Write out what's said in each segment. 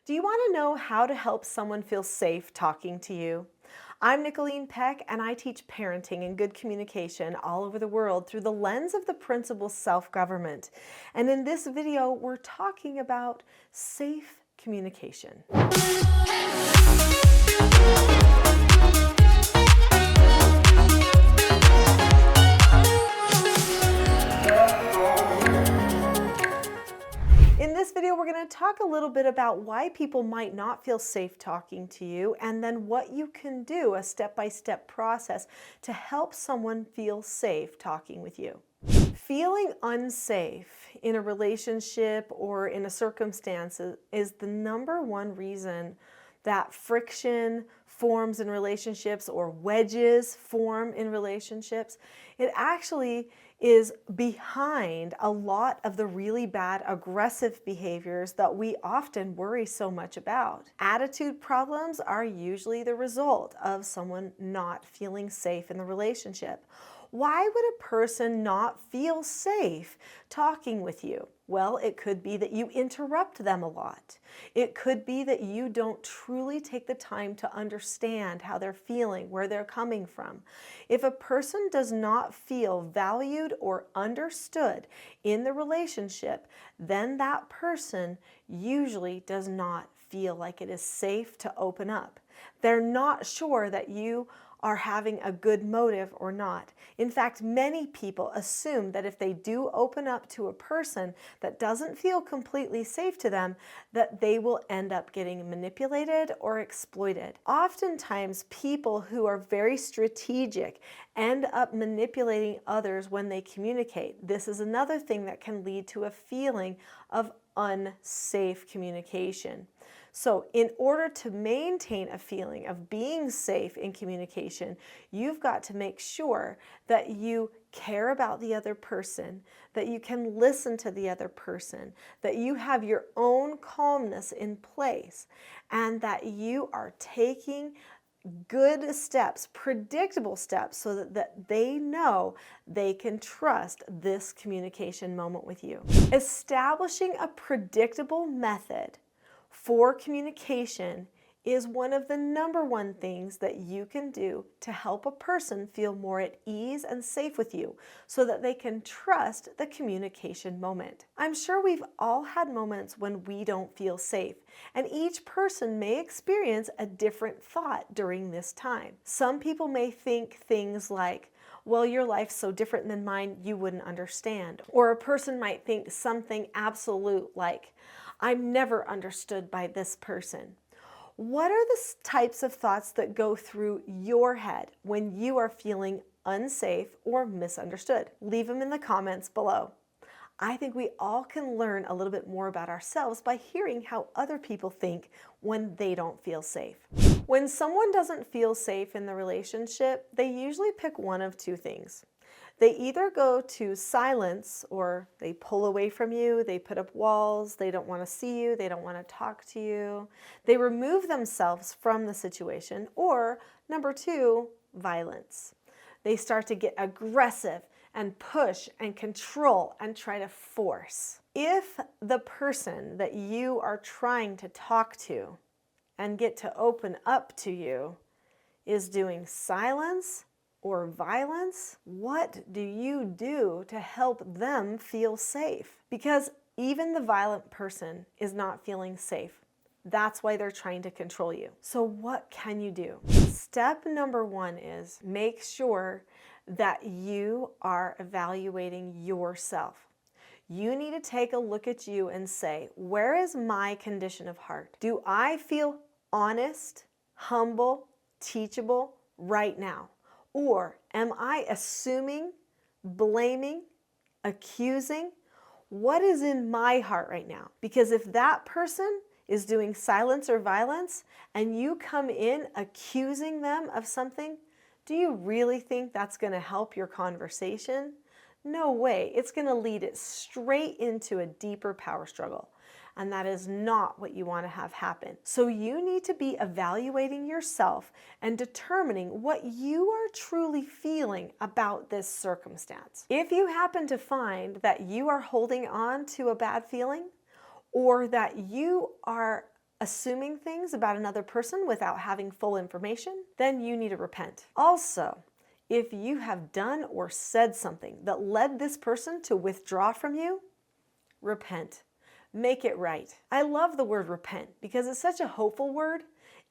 Do you want to know how to help someone feel safe talking to you? I'm Nicholeen Peck, and I teach parenting and good communication all over the world through the lens of the principle self-government. And in this video, we're talking about safe communication. In this video, we're going to talk a little bit about why people might not feel safe talking to you, and then what you can do, a step-by-step process to help someone feel safe talking with you. Feeling unsafe in a relationship or in a circumstance is the #1 reason that friction forms in relationships or wedges form in relationships. It actually is behind a lot of the really bad aggressive behaviors that we often worry so much about. Attitude problems are usually the result of someone not feeling safe in the relationship. Why would a person not feel safe talking with you? Well, it could be that you interrupt them a lot. It could be that you don't truly take the time to understand how they're feeling, where they're coming from. If a person does not feel valued or understood in the relationship, then that person usually does not feel like it is safe to open up. They're not sure that you are having a good motive or not. In fact, many people assume that if they do open up to a person that doesn't feel completely safe to them, that they will end up getting manipulated or exploited. Oftentimes, people who are very strategic end up manipulating others when they communicate. This is another thing that can lead to a feeling of unsafe communication. So in order to maintain a feeling of being safe in communication, you've got to make sure that you care about the other person, that you can listen to the other person, that you have your own calmness in place, and that you are taking good steps, predictable steps, so that they know they can trust this communication moment with you. Establishing a predictable method for communication is one of the #1 things that you can do to help a person feel more at ease and safe with you so that they can trust the communication moment. I'm sure we've all had moments when we don't feel safe, and each person may experience a different thought during this time. Some people may think things like, well, your life's so different than mine, you wouldn't understand. Or a person might think something absolute like, I'm never understood by this person. What are the types of thoughts that go through your head when you are feeling unsafe or misunderstood? Leave them in the comments below. I think we all can learn a little bit more about ourselves by hearing how other people think when they don't feel safe. When someone doesn't feel safe in the relationship, they usually pick one of two things. They either go to silence, or they pull away from you, they put up walls, they don't want to see you, they don't want to talk to you. They remove themselves from the situation. Or #2, violence. They start to get aggressive and push and control and try to force. If the person that you are trying to talk to and get to open up to you is doing silence or violence, what do you do to help them feel safe? Because even the violent person is not feeling safe. That's why they're trying to control you. So what can you do? Step #1 is make sure that you are evaluating yourself. You need to take a look at you and say, where is my condition of heart? Do I feel honest, humble, teachable right now? Or am I assuming, blaming, accusing? What is in my heart right now? Because if that person is doing silence or violence and you come in accusing them of something, do you really think that's going to help your conversation? No way. It's going to lead it straight into a deeper power struggle. And that is not what you want to have happen. So you need to be evaluating yourself and determining what you are truly feeling about this circumstance. If you happen to find that you are holding on to a bad feeling, or that you are assuming things about another person without having full information, then you need to repent. Also, if you have done or said something that led this person to withdraw from you, repent. Make it right. I love the word repent because it's such a hopeful word.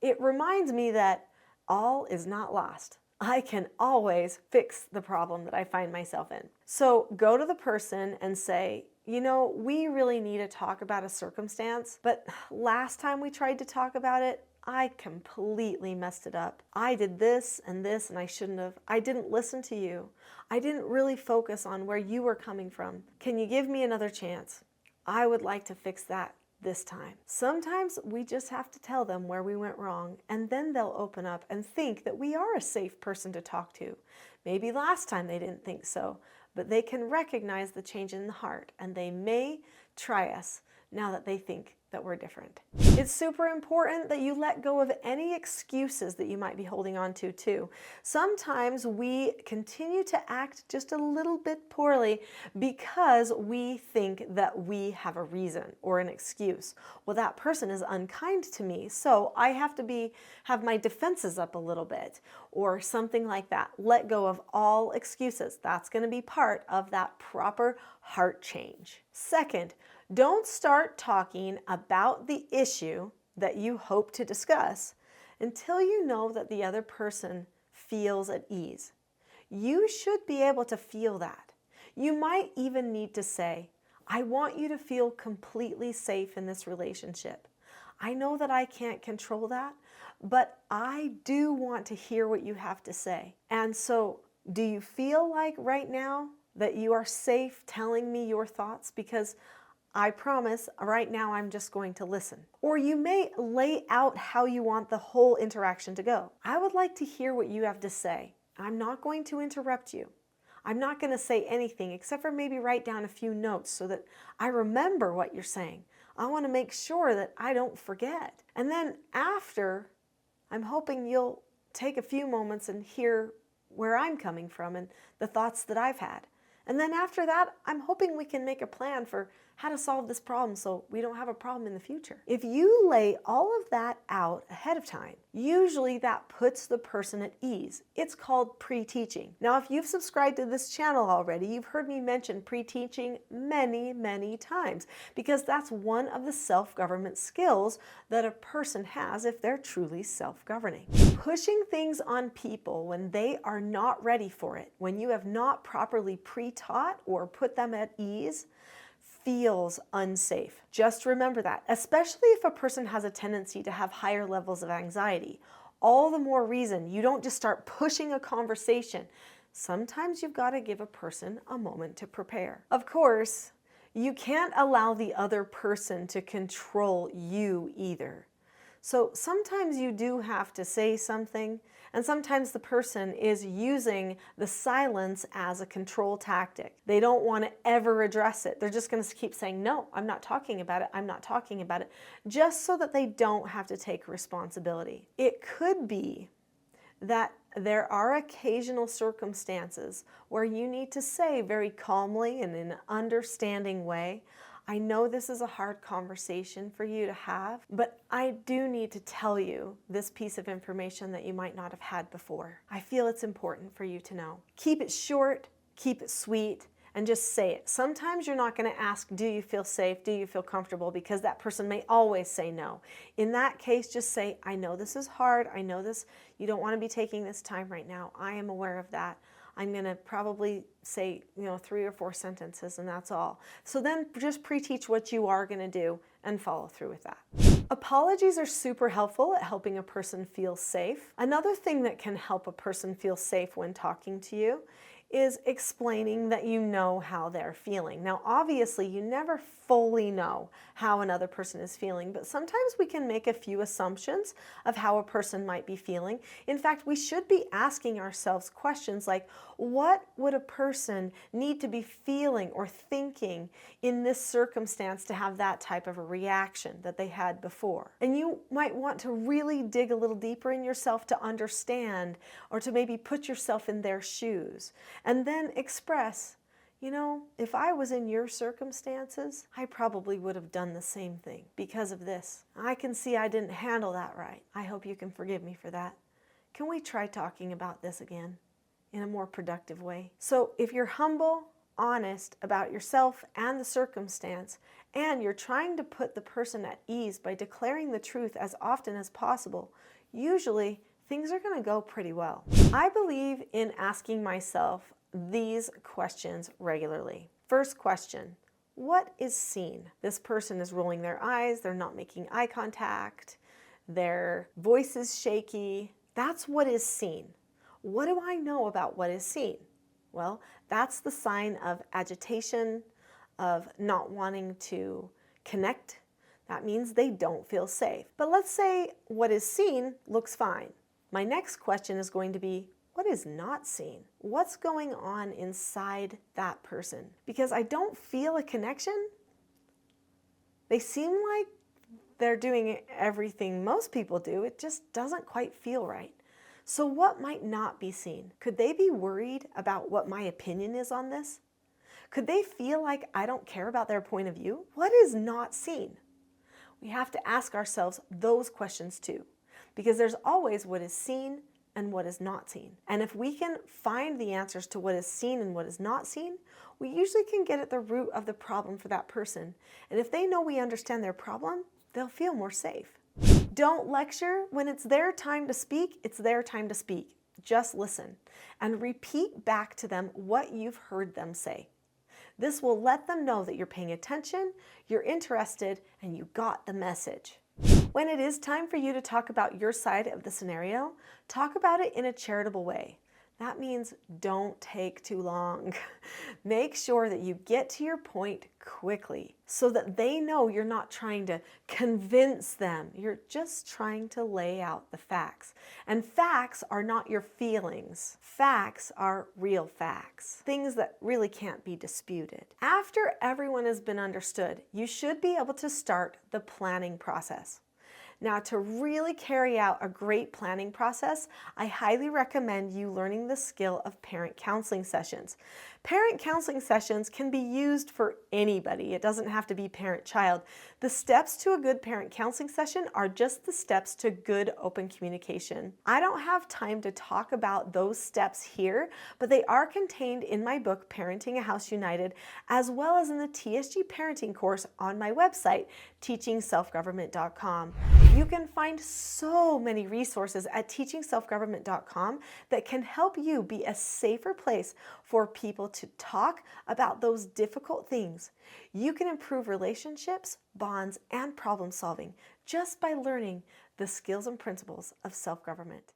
It reminds me that all is not lost. I can always fix the problem that I find myself in. So go to the person and say, we really need to talk about a circumstance, but last time we tried to talk about it, I completely messed it up. I did this, and I shouldn't have. I didn't listen to you. I didn't really focus on where you were coming from. Can you give me another chance? I would like to fix that this time. Sometimes we just have to tell them where we went wrong, and then they'll open up and think that we are a safe person to talk to. Maybe last time they didn't think so, but they can recognize the change in the heart, and they may try us now that they think that we're different. It's super important that you let go of any excuses that you might be holding on to too. Sometimes we continue to act just a little bit poorly because we think that we have a reason or an excuse. Well, that person is unkind to me, so I have to have my defenses up a little bit or something like that. Let go of all excuses. That's going to be part of that proper heart change. Second, don't start talking about the issue that you hope to discuss until you know that the other person feels at ease. You should be able to feel that. You might even need to say, I want you to feel completely safe in this relationship. I know that I can't control that, but I do want to hear what you have to say. And so, do you feel like right now that you are safe telling me your thoughts? Because I promise, right now I'm just going to listen. Or you may lay out how you want the whole interaction to go. I would like to hear what you have to say. I'm not going to interrupt you. I'm not going to say anything except for maybe write down a few notes so that I remember what you're saying. I want to make sure that I don't forget. And then after, I'm hoping you'll take a few moments and hear where I'm coming from and the thoughts that I've had. And then after that, I'm hoping we can make a plan for how to solve this problem so we don't have a problem in the future. If you lay all of that out ahead of time, usually that puts the person at ease. It's called pre-teaching. Now, if you've subscribed to this channel already, you've heard me mention pre-teaching many, many times because that's one of the self-government skills that a person has if they're truly self-governing. Pushing things on people when they are not ready for it, when you have not properly pre-taught or put them at ease, feels unsafe. Just remember that, especially if a person has a tendency to have higher levels of anxiety. All the more reason you don't just start pushing a conversation. Sometimes you've got to give a person a moment to prepare. Of course, you can't allow the other person to control you either. So sometimes you do have to say something, and sometimes the person is using the silence as a control tactic. They don't want to ever address it. They're just going to keep saying, no, I'm not talking about it, I'm not talking about it, just so that they don't have to take responsibility. It could be that there are occasional circumstances where you need to say very calmly and in an understanding way, I know this is a hard conversation for you to have, but I do need to tell you this piece of information that you might not have had before. I feel it's important for you to know. Keep it short, keep it sweet, and just say it. Sometimes you're not going to ask, do you feel safe? Do you feel comfortable? Because that person may always say no. In that case, just say, I know this is hard. I know this, you don't want to be taking this time right now. I am aware of that. I'm going to probably say, 3 or 4 sentences, and that's all. So then just pre-teach what you are going to do and follow through with that. Apologies are super helpful at helping a person feel safe. Another thing that can help a person feel safe when talking to you is explaining that you know how they're feeling. Now, obviously, you never fully know how another person is feeling, but sometimes we can make a few assumptions of how a person might be feeling. In fact, we should be asking ourselves questions like, what would a person need to be feeling or thinking in this circumstance to have that type of a reaction that they had before? And you might want to really dig a little deeper in yourself to understand or to maybe put yourself in their shoes. And then express, If I was in your circumstances, I probably would have done the same thing because of this. I can see I didn't handle that right. I hope you can forgive me for that. Can we try talking about this again in a more productive way? So if you're humble, honest about yourself and the circumstance, and you're trying to put the person at ease by declaring the truth as often as possible, usually things are going to go pretty well. I believe in asking myself these questions regularly. First question, what is seen? This person is rolling their eyes, they're not making eye contact, their voice is shaky. That's what is seen. What do I know about what is seen? Well, that's the sign of agitation, of not wanting to connect. That means they don't feel safe. But let's say what is seen looks fine. My next question is going to be, what is not seen? What's going on inside that person? Because I don't feel a connection. They seem like they're doing everything most people do. It just doesn't quite feel right. So what might not be seen? Could they be worried about what my opinion is on this? Could they feel like I don't care about their point of view? What is not seen? We have to ask ourselves those questions too, because there's always what is seen and what is not seen. And if we can find the answers to what is seen and what is not seen, we usually can get at the root of the problem for that person. And if they know we understand their problem, they'll feel more safe. Don't lecture. When it's their time to speak, it's their time to speak. Just listen and repeat back to them what you've heard them say. This will let them know that you're paying attention, you're interested, and you got the message. When it is time for you to talk about your side of the scenario, talk about it in a charitable way. That means don't take too long. Make sure that you get to your point quickly so that they know you're not trying to convince them. You're just trying to lay out the facts. And facts are not your feelings. Facts are real facts, things that really can't be disputed. After everyone has been understood, you should be able to start the planning process. Now, to really carry out a great planning process, I highly recommend you learning the skill of parent counseling sessions. Parent counseling sessions can be used for anybody. It doesn't have to be parent-child. The steps to a good parent counseling session are just the steps to good open communication. I don't have time to talk about those steps here, but they are contained in my book, Parenting a House United, as well as in the TSG parenting course on my website, teachingselfgovernment.com. You can find so many resources at teachingselfgovernment.com that can help you be a safer place for people to talk about those difficult things. You can improve relationships, bonds, and problem solving just by learning the skills and principles of self-government.